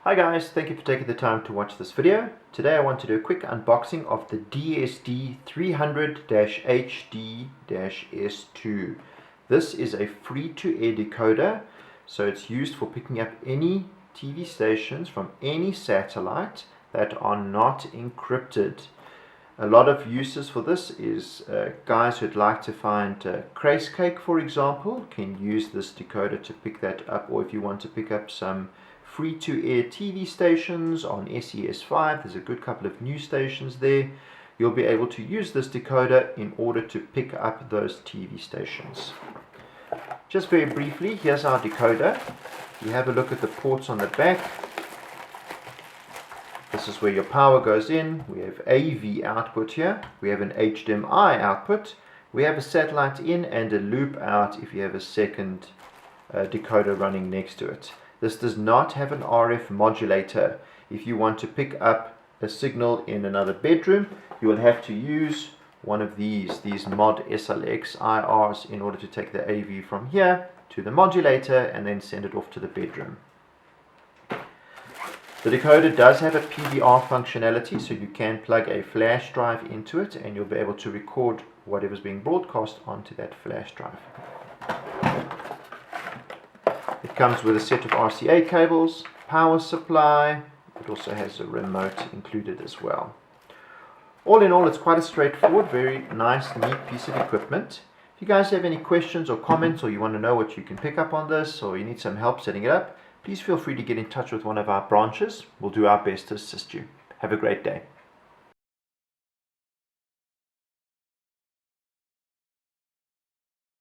Hi guys, thank you for taking the time to watch this video. Today I want to do a quick unboxing of the DSD300-HD-S2. This is a free-to-air decoder, so it's used for picking up any TV stations from any satellite that are not encrypted. A lot of uses for this is guys who'd like to find Crace Cake, for example, can use this decoder to pick that up, or if you want to pick up some free-to-air TV stations on SES5, there's a good couple of new stations there. You'll be able to use this decoder in order to pick up those TV stations. Just very briefly, here's our decoder. You have a look at the ports on the back. This is where your power goes in. We have AV output here. We have an HDMI output. We have a satellite in and a loop out if you have a second decoder running next to it. This does not have an RF modulator. If you want to pick up a signal in another bedroom, you will have to use one of these mod SLX IRs in order to take the AV from here to the modulator and then send it off to the bedroom. The decoder does have a PVR functionality, so you can plug a flash drive into it and you'll be able to record whatever's being broadcast onto that flash drive. It comes with a set of RCA cables, power supply. It also has a remote included as well. All in all, it's quite a straightforward, very nice, neat piece of equipment. If you guys have any questions or comments, or you want to know what you can pick up on this, or you need some help setting it up, please feel free to get in touch with one of our branches. We'll do our best to assist you. Have a great day.